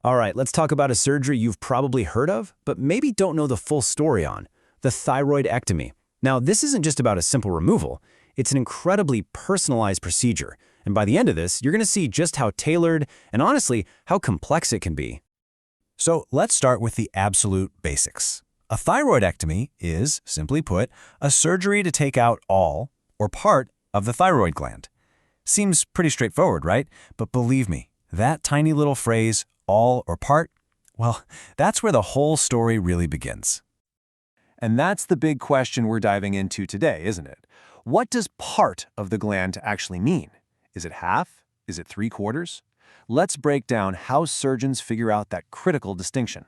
All right, let's talk about a surgery you've probably heard of, but maybe don't know the full story on, the thyroidectomy. Now, this isn't just about a simple removal. It's an incredibly personalized procedure, and by the end of this, you're going to see just how tailored and honestly, how complex it can be. So let's start with the absolute basics. A thyroidectomy is, simply put, a surgery to take out all or part of the thyroid gland. Seems pretty straightforward, right? But believe me, that tiny little phrase, all or part, well, that's where the whole story really begins. And that's the big question we're diving into today, isn't it? What does part of the gland actually mean? Is it half? Is it 3/4? Let's break down how surgeons figure out that critical distinction.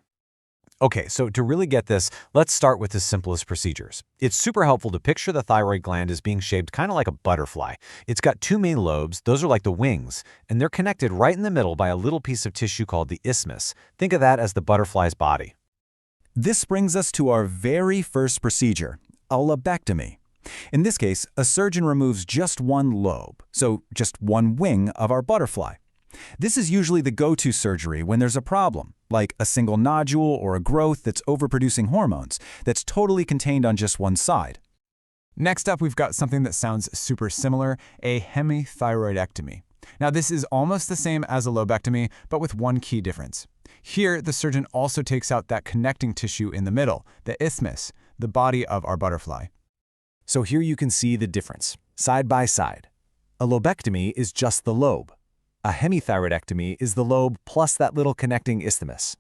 Okay, so to really get this, let's start with the simplest procedures. It's super helpful to picture the thyroid gland as being shaped kind of like a butterfly. It's got two main lobes, those are like the wings, and they're connected right in the middle by a little piece of tissue called the isthmus. Think of that as the butterfly's body. This brings us to our very first procedure, a lobectomy. In this case, a surgeon removes just one lobe, so just one wing of our butterfly. This is usually the go-to surgery when there's a problem, like a single nodule or a growth that's overproducing hormones, that's totally contained on just one side. Next up, we've got something that sounds super similar, a hemithyroidectomy. Now, this is almost the same as a lobectomy, but with one key difference. Here, the surgeon also takes out that connecting tissue in the middle, the isthmus, the body of our butterfly. So here you can see the difference, side by side. A lobectomy is just the lobe. A hemithyroidectomy is the lobe plus that little connecting isthmus.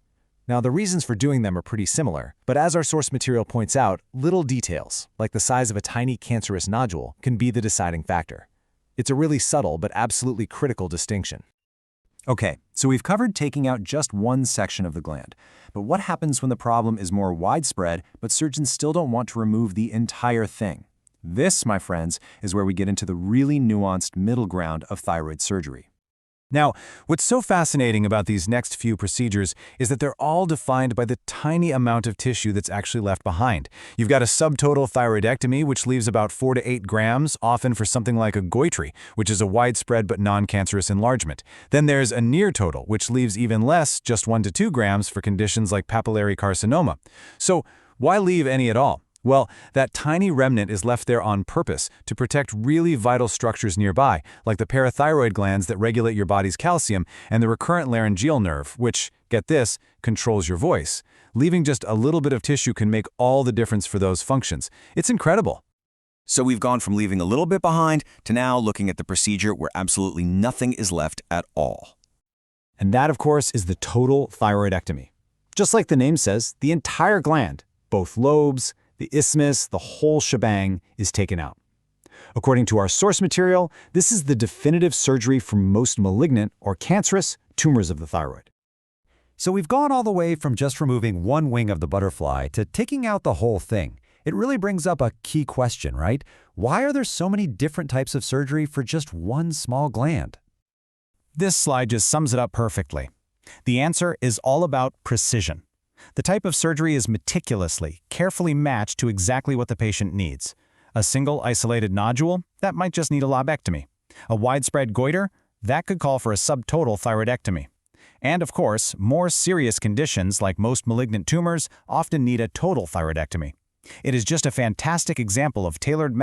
Now, the reasons for doing them are pretty similar, but as our source material points out, little details, like the size of a tiny cancerous nodule, can be the deciding factor. It's a really subtle but absolutely critical distinction. Okay, so we've covered taking out just one section of the gland. But what happens when the problem is more widespread, but surgeons still don't want to remove the entire thing? This, my friends, is where we get into the really nuanced middle ground of thyroid surgery. Now, what's so fascinating about these next few procedures is that they're all defined by the tiny amount of tissue that's actually left behind. You've got a subtotal thyroidectomy, which leaves about 4 to 8 grams, often for something like a goiter, which is a widespread but non-cancerous enlargement. Then there's a near total, which leaves even less, just 1 to 2 grams, for conditions like papillary carcinoma. So why leave any at all? Well, that tiny remnant is left there on purpose to protect really vital structures nearby, like the parathyroid glands that regulate your body's calcium and the recurrent laryngeal nerve, which, get this, controls your voice. Leaving just a little bit of tissue can make all the difference for those functions. It's incredible. So we've gone from leaving a little bit behind to now looking at the procedure where absolutely nothing is left at all. And that, of course, is the total thyroidectomy. Just like the name says, the entire gland, both lobes, the isthmus, the whole shebang, is taken out. According to our source material, this is the definitive surgery for most malignant or cancerous tumors of the thyroid. So we've gone all the way from just removing one wing of the butterfly to taking out the whole thing. It really brings up a key question, right? Why are there so many different types of surgery for just one small gland? This slide just sums it up perfectly. The answer is all about precision. The type of surgery is meticulously, carefully matched to exactly what the patient needs. A single isolated nodule, that might just need a lobectomy. A widespread goiter, that could call for a subtotal thyroidectomy. And of course, more serious conditions like most malignant tumors often need a total thyroidectomy. It is just a fantastic example of tailored